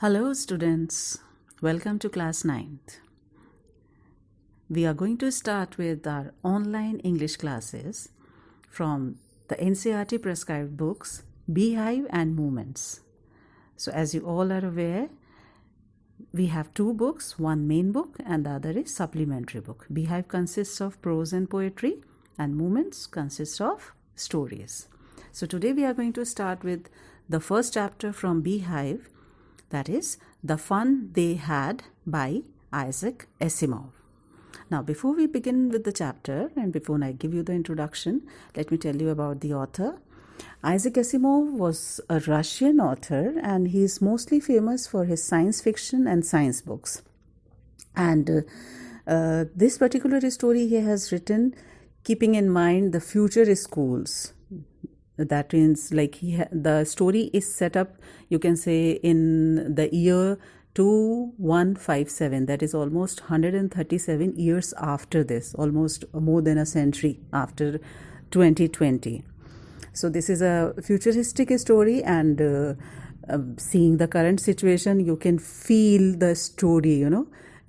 Hello students, welcome to class 9th. We are going to start with our online English classes from the NCERT prescribed books Beehive and Movements. So as you all are aware, we have two books, one main book and the other is supplementary book. Beehive consists of prose and poetry and Movements consists of stories. So today we are going to start with the first chapter from Beehive, that is The Fun They Had by Isaac Asimov. Now before we begin with the chapter and before I give you the introduction, let me tell you about the author. Isaac Asimov was a Russian author and he is mostly famous for his science fiction and science books. And this particular story he has written keeping in mind the future schools. That means like the story is set up, you can say, in the year 2157. That is almost 137 years after this, almost more than a century after 2020. So this is a futuristic story, and seeing the current situation, you can feel the story,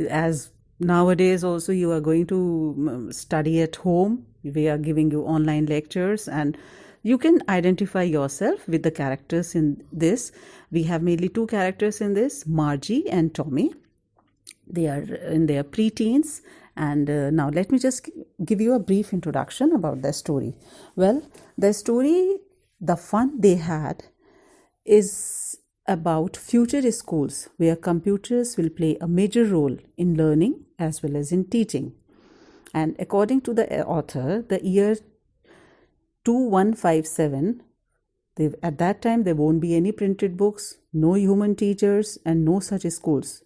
as nowadays also you are going to study at home. We are giving you online lectures and you can identify yourself with the characters in this. We have mainly two characters in this, Margie and Tommy. They are in their pre-teens. And now let me just give you a brief introduction about the story. Well, the story, The Fun They Had, is about future schools where computers will play a major role in learning as well as in teaching. And according to the author, the year 2157, at that time there won't be any printed books, no human teachers and no such schools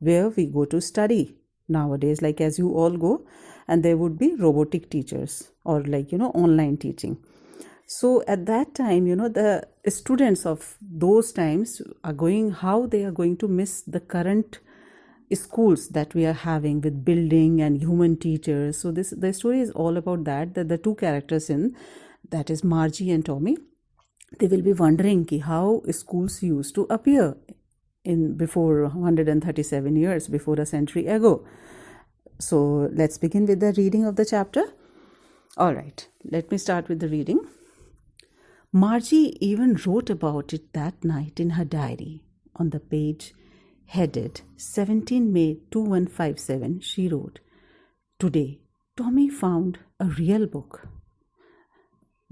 where we go to study nowadays, like as you all go, and there would be robotic teachers or online teaching. So at that time, the students of those times how they are going to miss the current schools that we are having with building and human teachers. So the story is all about that the two characters in that is Margie and Tommy, they will be wondering how schools used to appear in before 137 years, before a century ago. So let's begin with the reading of the chapter. All right, let me start with the reading. Margie even wrote about it that night in her diary. On the page headed 17 May 2157, she wrote, "Today, Tommy found a real book."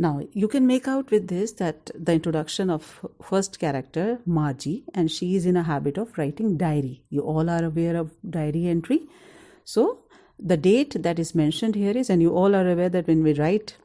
Now, you can make out with this that the introduction of first character, Margie, and she is in a habit of writing diary. You all are aware of diary entry. So, the date that is mentioned here is, and you all are aware that when we write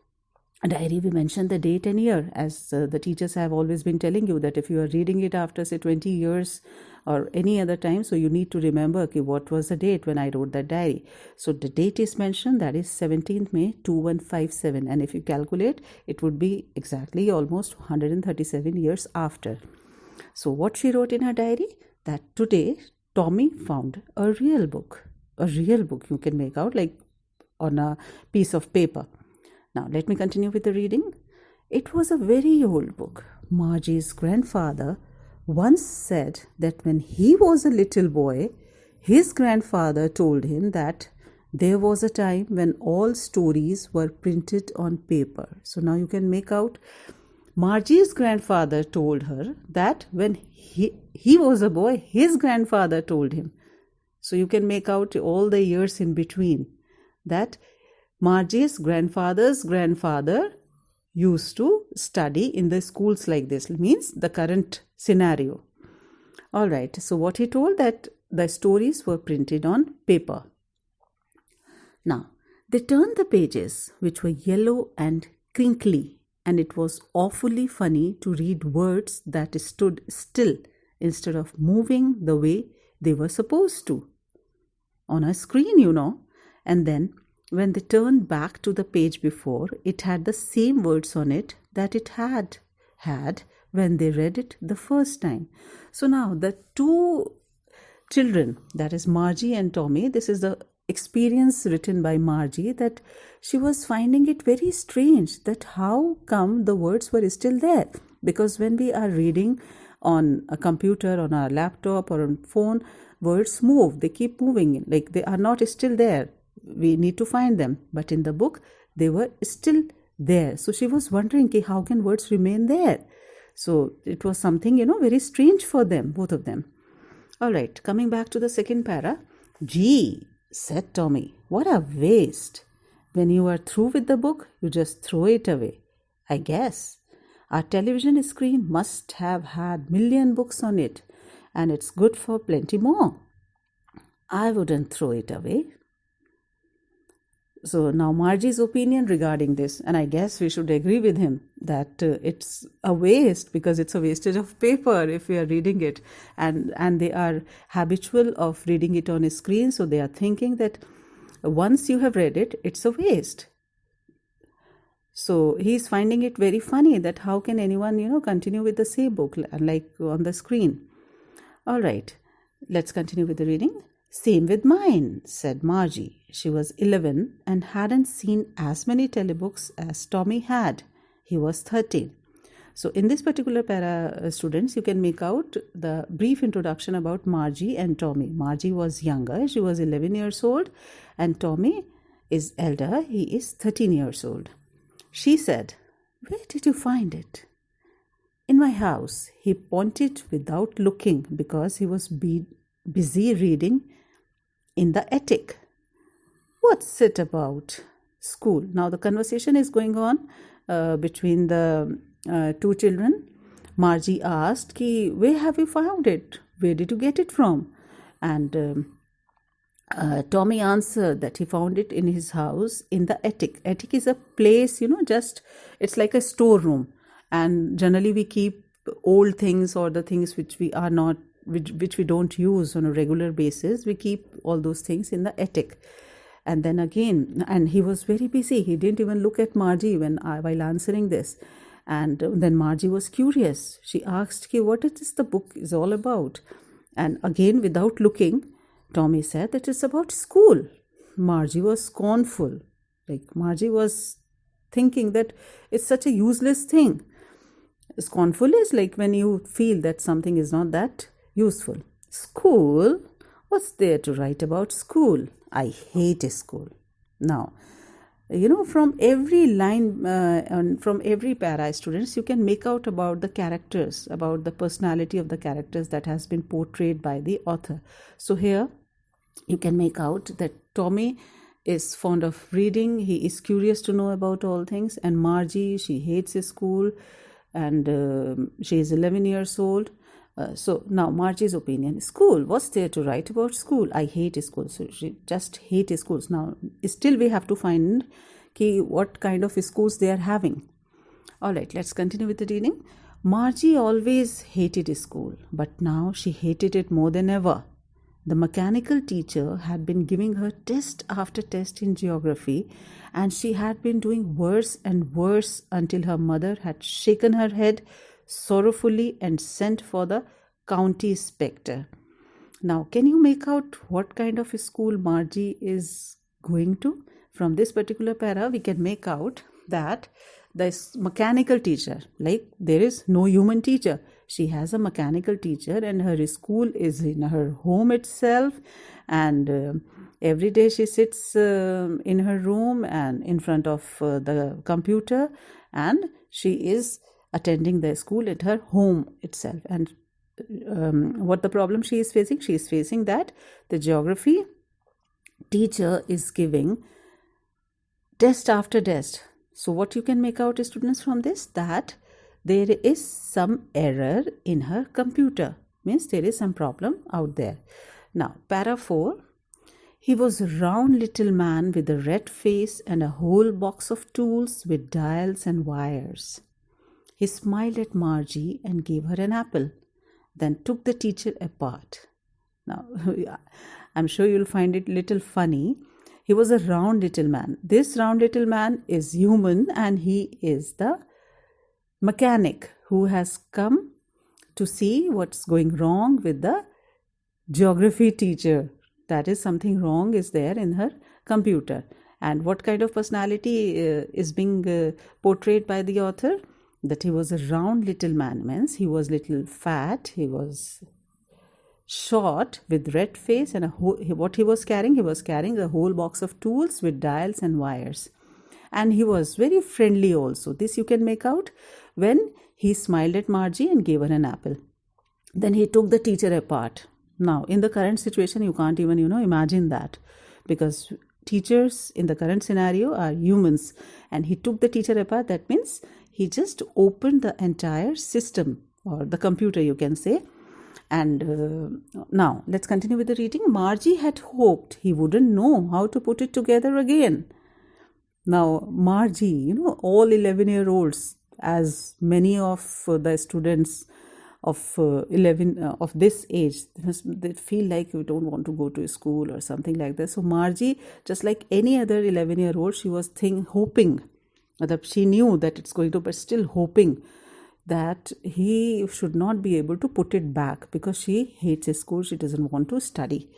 a diary, we mention the date and year, as the teachers have always been telling you that if you are reading it after, say, 20 years or any other time, so you need to remember, okay, what was the date when I wrote that diary. So the date is mentioned, that is 17th May 2157, and if you calculate, it would be exactly almost 137 years after. So what she wrote in her diary, that today Tommy found a real book. A real book, you can make out like on a piece of paper. Now let me continue with the reading. It was a very old book. Margie's grandfather once said that when he was a little boy, his grandfather told him that there was a time when all stories were printed on paper. So now you can make out, Margie's grandfather told her that when he was a boy, his grandfather told him. So you can make out all the years in between, that Margie's grandfather's grandfather used to study in the schools like this, means the current scenario. All right, so what he told, that the stories were printed on paper. Now, they turned the pages, which were yellow and crinkly, and it was awfully funny to read words that stood still instead of moving the way they were supposed to on a screen, and then when they turned back to the page before, it had the same words on it that it had when they read it the first time. So now the two children, that is Margie and Tommy, this is the experience written by Margie, that she was finding it very strange that how come the words were still there. Because when we are reading on a computer, on our laptop or on phone, words move, they keep moving, like they are not still there. We need to find them. But in the book, they were still there. So she was wondering, how can words remain there? So it was something, very strange for them, both of them. All right, coming back to the second para. Gee, said Tommy, what a waste. When you are through with the book, you just throw it away. I guess. Our television screen must have had million books on it, and it's good for plenty more. I wouldn't throw it away. So now Margie's opinion regarding this, and I guess we should agree with him that it's a waste, because it's a wastage of paper if we are reading it, and they are habitual of reading it on a screen, so they are thinking that once you have read it, it's a waste. So he's finding it very funny that how can anyone, continue with the same book like on the screen. All right, let's continue with the reading. Same with mine, said Margie. She was 11 and hadn't seen as many telebooks as Tommy had. He was 13. So in this particular para, students, you can make out the brief introduction about Margie and Tommy. Margie was younger, she was 11 years old, and Tommy is elder, he is 13 years old. She said, where did you find it? In my house. He pointed without looking because he was busy reading in the attic. What's it about? School. Now the conversation is going on between the two children. Margie asked, where have you found it? Where did you get it from? And Tommy answered that he found it in his house in the attic. Attic is a place, it's like a storeroom. And generally we keep old things or the things which we are not, which we don't use on a regular basis. We keep all those things in the attic. And then again, and he was very busy. He didn't even look at Margie while answering this. And then Margie was curious. She asked, what is the book is all about? And again, without looking, Tommy said that it's about school. Margie was scornful. Like Margie was thinking that it's such a useless thing. Scornful is like when you feel that something is not that useful. School? What's there to write about school? I hate school. Now, from every line and from every para, students, you can make out about the characters, about the personality of the characters that has been portrayed by the author. So here you can make out that Tommy is fond of reading. He is curious to know about all things. And Margie, she hates school, and she is 11 years old. So now Margie's opinion. School, what's there to write about school? I hate school. So she just hates schools. Now still we have to find what kind of schools they are having. All right, let's continue with the reading. Margie always hated school, but now she hated it more than ever. The mechanical teacher had been giving her test after test in geography, and she had been doing worse and worse until her mother had shaken her head sorrowfully and sent for the county inspector. Now, can you make out what kind of a school Margie is going to? From this particular para, we can make out that this mechanical teacher, like there is no human teacher. She has a mechanical teacher, and her school is in her home itself, and every day she sits in her room and in front of the computer, and she is attending the school at her home itself. And what the problem she is facing? She is facing that the geography teacher is giving test after test. So what you can make out, students, from this, that there is some error in her computer. Means there is some problem out there. Now, para 4. He was a round little man with a red face and a whole box of tools with dials and wires. He smiled at Margie and gave her an apple, then took the teacher apart. Now, I'm sure you'll find it a little funny. He was a round little man. This round little man is human, and he is the mechanic who has come to see what's going wrong with the geography teacher. That is, something wrong is there in her computer. And what kind of personality is being portrayed by the author? that he was a round little man means he was little fat, he was short with red face, and what he was carrying a whole box of tools with dials and wires. And he was very friendly also. This you can make out when he smiled at Margie and gave her an apple. Then he took the teacher apart. Now, in the current situation, you can't even, imagine that, because teachers in the current scenario are humans. And he took the teacher apart. That means he just opened the entire system, or the computer, you can say. And now, let's continue with the reading. Margie had hoped he wouldn't know how to put it together again. Now, Margie, all 11-year-olds, as many of the students of 11 of this age, they feel like we don't want to go to school or something like that. So Margie, just like any other 11-year-old, she was hoping that she knew that it's going to, but still hoping that he should not be able to put it back, because she hates his school, she doesn't want to study.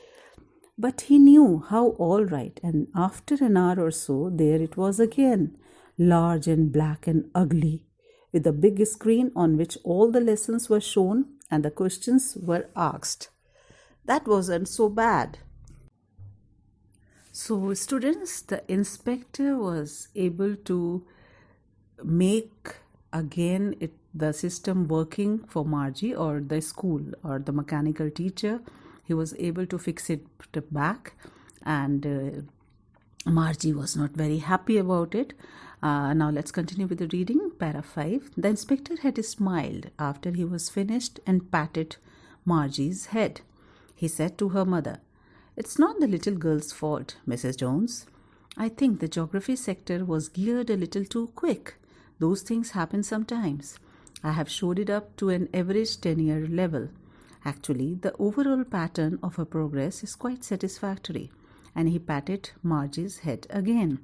But he knew how all right, and after an hour or so, there it was again, large and black and ugly, with a big screen on which all the lessons were shown and the questions were asked. That wasn't so bad. So students, the inspector was able to make again the system working for Margie, or the school, or the mechanical teacher. He was able to fix it back, and Margie was not very happy about it. Now let's continue with the reading. Para 5. The inspector had smiled after he was finished and patted Margie's head. He said to her mother, "It's not the little girl's fault, Mrs. Jones. I think the geography sector was geared a little too quick. Those things happen sometimes. I have showed it up to an average 10-year level. Actually, the overall pattern of her progress is quite satisfactory." And he patted Margie's head again.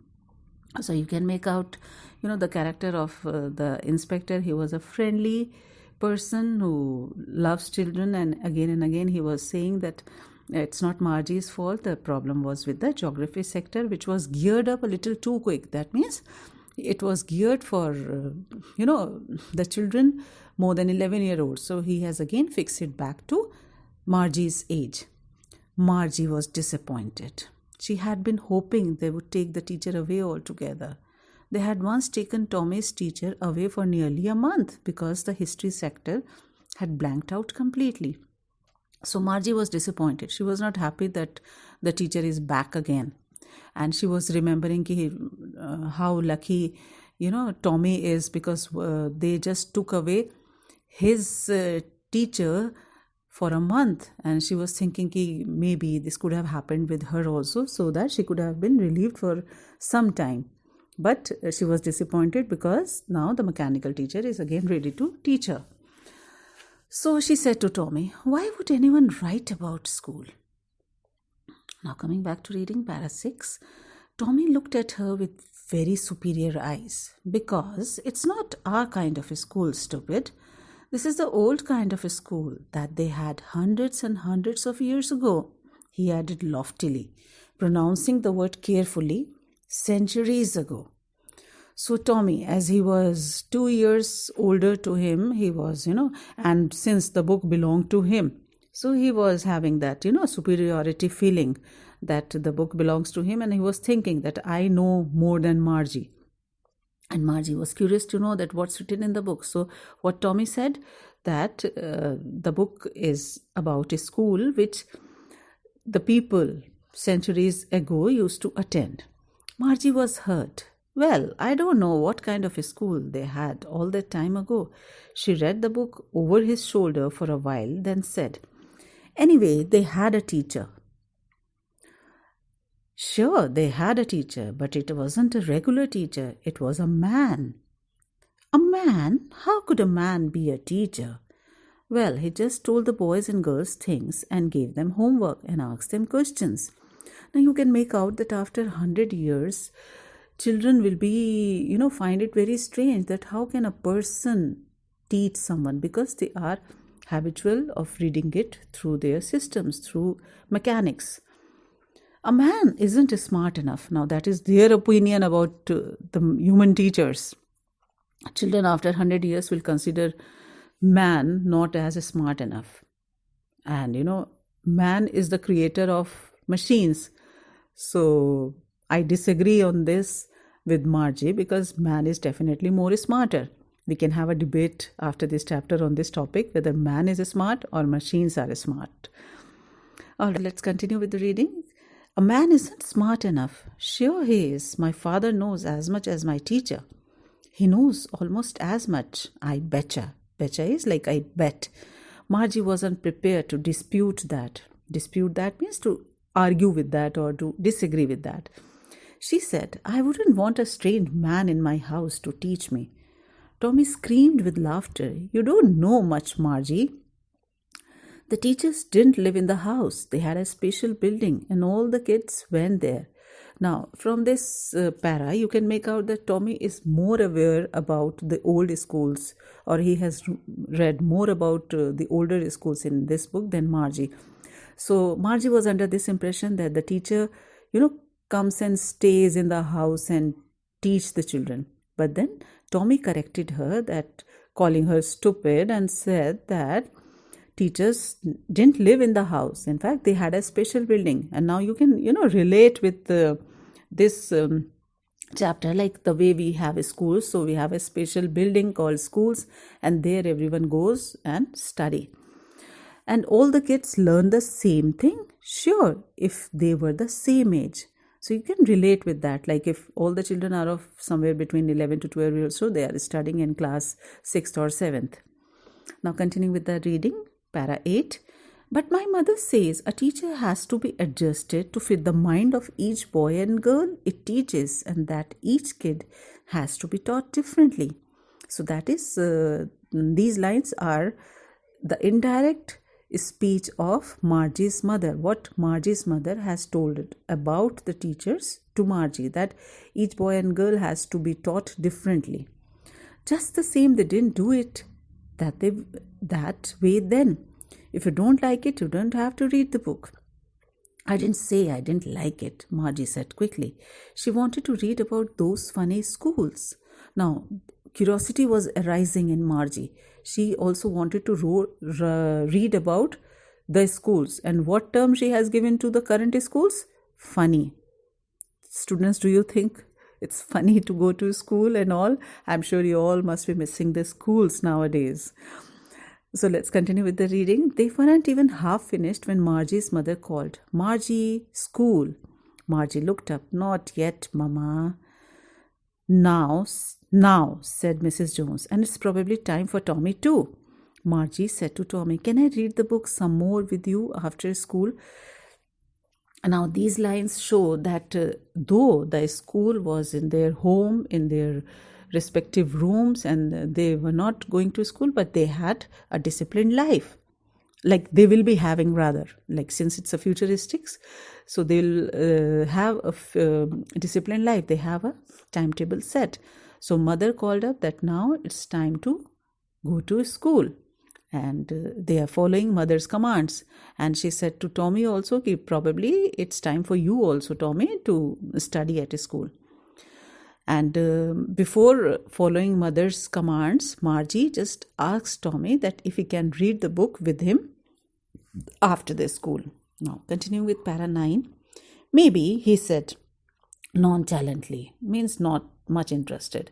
So you can make out, the character of the inspector. He was a friendly person who loves children, and again he was saying that it's not Margie's fault. The problem was with the geography sector, which was geared up a little too quick. That means it was geared for, the children more than 11-year-olds. So he has again fixed it back to Margie's age. Margie was disappointed. She had been hoping they would take the teacher away altogether. They had once taken Tommy's teacher away for nearly a month because the history sector had blanked out completely. So Margie was disappointed. She was not happy that the teacher is back again. And she was remembering how lucky, Tommy is, because they just took away his teacher for a month, and she was thinking maybe this could have happened with her also, so that she could have been relieved for some time. But she was disappointed because now the mechanical teacher is again ready to teach her. So she said to Tommy, "Why would anyone write about school?" Now coming back to reading para 6, Tommy looked at her with very superior eyes. "Because it's not our kind of a school, stupid. This is the old kind of a school that they had hundreds and hundreds of years ago," he added loftily, pronouncing the word carefully, "centuries ago." So Tommy, as he was 2 years older to him, he was, and since the book belonged to him, so he was having that, superiority feeling that the book belongs to him, and he was thinking that I know more than Margie. And Margie was curious to know that what's written in the book. So what Tommy said, that the book is about a school which the people centuries ago used to attend. Margie was hurt. Well, I don't know what kind of a school they had all that time ago. She read the book over his shoulder for a while, then said, "Anyway, they had a teacher." Sure, they had a teacher, but it wasn't a regular teacher. It was a man. A man? How could a man be a teacher? Well, he just told the boys and girls things and gave them homework and asked them questions. Now you can make out that after 100 years, children will be, find it very strange that how can a person teach someone, because they are habitual of reading it through their systems, through mechanics. A man isn't smart enough. Now that is their opinion about the human teachers. children after 100 years will consider man not as smart enough. And man is the creator of machines. So I disagree on this with Margie, because man is definitely more smarter. We can have a debate after this chapter on this topic, whether man is smart or machines are smart. All right, let's continue with the reading. A man isn't smart enough. Sure he is. My father knows as much as my teacher. He knows almost as much. I betcha. Betcha is like I bet. Margie wasn't prepared to dispute that. Dispute that means to argue with that or to disagree with that. She said, I wouldn't want a strange man in my house to teach me. Tommy screamed with laughter. You don't know much, Margie. The teachers didn't live in the house. They had a special building and all the kids went there. Now, from this para, you can make out that Tommy is more aware about the old schools, or he has read more about the older schools in this book than Margie. So Margie was under this impression that the teacher, comes and stays in the house and teach the children. But then Tommy corrected her, that calling her stupid, and said that teachers didn't live in the house. In fact, they had a special building. And now you can, relate with this chapter, like the way we have schools. So we have a special building called schools, and there everyone goes and study. And all the kids learn the same thing? Sure, if they were the same age. So you can relate with that. Like if all the children are of somewhere between 11 to 12 years old, they are studying in class 6th or 7th. Now continuing with the reading, para 8. But my mother says a teacher has to be adjusted to fit the mind of each boy and girl it teaches, and that each kid has to be taught differently. So that is, these lines are the indirect speech of Margie's mother, what Margie's mother has told about the teachers to Margie, that each boy and girl has to be taught differently. Just the same, they didn't do it that way then. If you don't like it, you don't have to read the book. I didn't say I didn't like it, Margie said quickly. She wanted to read about those funny schools. Now, curiosity was arising in Margie. She also wanted to read about the schools. And what term she has given to the current schools? Funny. Students, do you think it's funny to go to school and all? I'm sure you all must be missing the schools nowadays. So let's continue with the reading. They weren't even half finished when Margie's mother called. Margie, school. Margie looked up. Not yet, Mama. Now, said Mrs. Jones, and it's probably time for Tommy too. Margie said to Tommy, can I read the book some more with you after school? Now, these lines show that though the school was in their home, in their respective rooms, and they were not going to school, but they had a disciplined life. Like they will be having, rather, like since it's a futuristics, so they'll have a disciplined life. They have a timetable set. So mother called up that now it's time to go to school, and they are following mother's commands. And she said to Tommy also, probably it's time for you also, Tommy, to study at school. And before following mother's commands, Margie just asked Tommy that if he can read the book with him after the school. Now, continuing with para 9. Maybe, he said nonchalantly, means not much interested.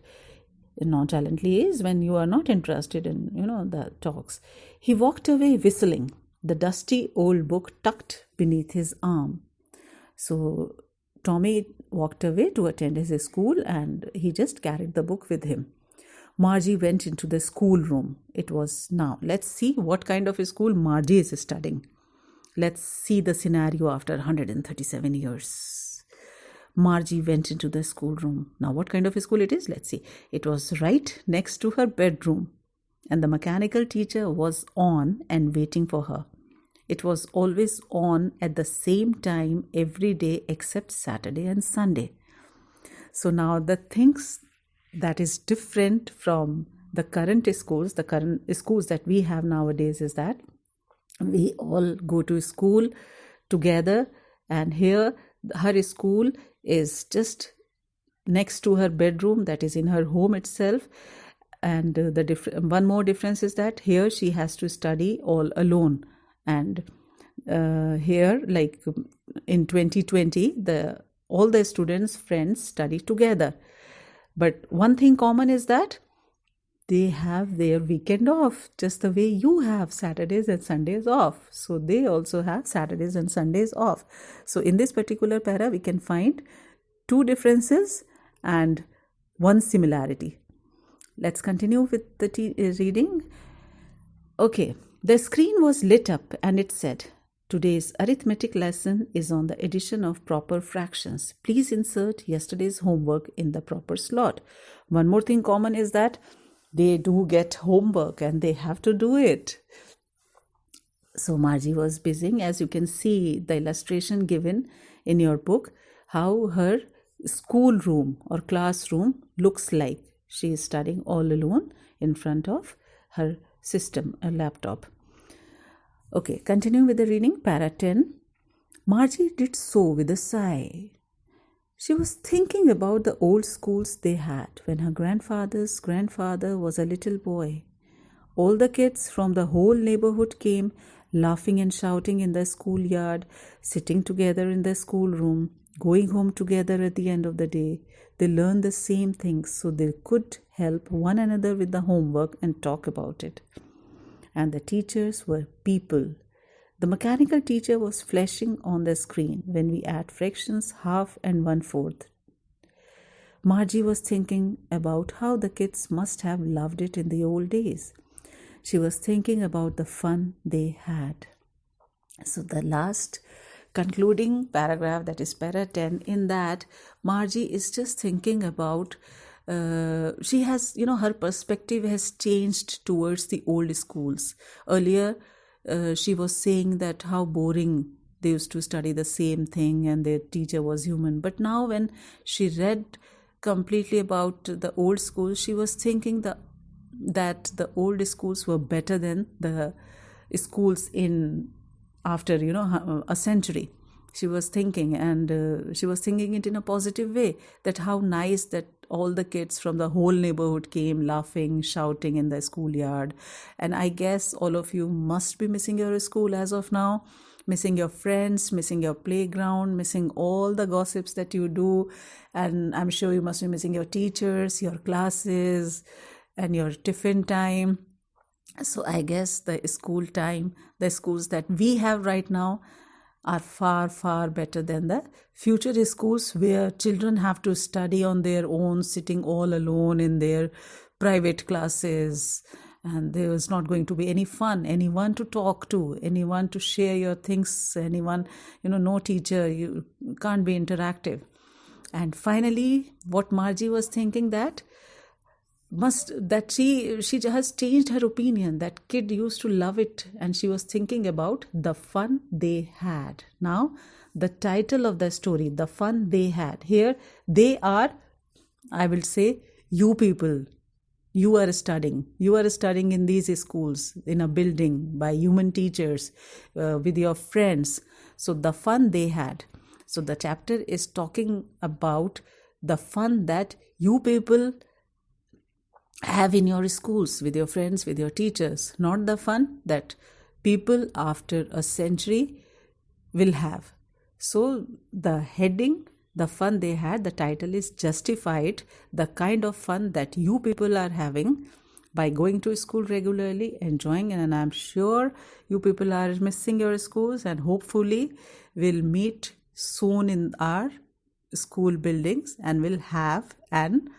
Nonchalantly is when you are not interested in, the talks. He walked away whistling, the dusty old book tucked beneath his arm. So Tommy walked away to attend his school, and he just carried the book with him. Margie went into the schoolroom. It was now. Let's see what kind of a school Margie is studying. Let's see the scenario after 137 years. Margie went into the schoolroom. Now, what kind of a school it is? Let's see. It was right next to her bedroom, and the mechanical teacher was on and waiting for her. It was always on at the same time every day except Saturday and Sunday. So now the things that is different from the current schools that we have nowadays is that we all go to school together, and here her school is just next to her bedroom, that is in her home itself. And one more difference is that here she has to study all alone, and here, like in 2020, all the students' friends study together. But one thing common is that they have their weekend off, just the way you have Saturdays and Sundays off. So they also have Saturdays and Sundays off. So in this particular para, we can find two differences and one similarity. Let's continue with the reading. Okay, the screen was lit up and it said, "Today's arithmetic lesson is on the addition of proper fractions. Please insert yesterday's homework in the proper slot." One more thing common is that they do get homework and they have to do it. So Margie was busy. As you can see, the illustration given in your book, how her schoolroom or classroom looks like. She is studying all alone in front of her system, a laptop. Okay, continuing with the reading, para 10. Margie did so with a sigh. She was thinking about the old schools they had when her grandfather's grandfather was a little boy. All the kids from the whole neighborhood came, laughing and shouting in the schoolyard, sitting together in the schoolroom, going home together at the end of the day. They learned the same things so they could help one another with the homework and talk about it. And the teachers were people. The mechanical teacher was flashing on the screen when we add fractions, half and 1/4. Margie was thinking about how the kids must have loved it in the old days. She was thinking about the fun they had. So the last concluding paragraph, that is para 10, in that Margie is just thinking about she has, her perspective has changed towards the old schools. Earlier, she was saying that how boring they used to study the same thing and their teacher was human. But now when she read completely about the old schools, she was thinking that the old schools were better than the schools in after a century. She was thinking, and she was thinking it in a positive way, that how nice that all the kids from the whole neighborhood came laughing, shouting in the schoolyard. And I guess all of you must be missing your school as of now, missing your friends, missing your playground, missing all the gossips that you do. And I'm sure you must be missing your teachers, your classes, and your tiffin time. So I guess the school time, the schools that we have right now are far, far better than the future schools where children have to study on their own, sitting all alone in their private classes. And there is not going to be any fun, anyone to talk to, anyone to share your things, anyone, no teacher, you can't be interactive. And finally, what Margie was thinking that she has changed her opinion, that kid used to love it, and she was thinking about the fun they had. Now the title of the story, the fun they had, here they are, I will say, you people. You are studying in these schools, in a building, by human teachers, with your friends. So the fun they had. So the chapter is talking about the fun that you people have in your schools, with your friends, with your teachers, not the fun that people after a century will have. So the heading, the fun they had, the title is justified, the kind of fun that you people are having by going to school regularly, enjoying, and I'm sure you people are missing your schools, and hopefully we'll meet soon in our school buildings and we'll have an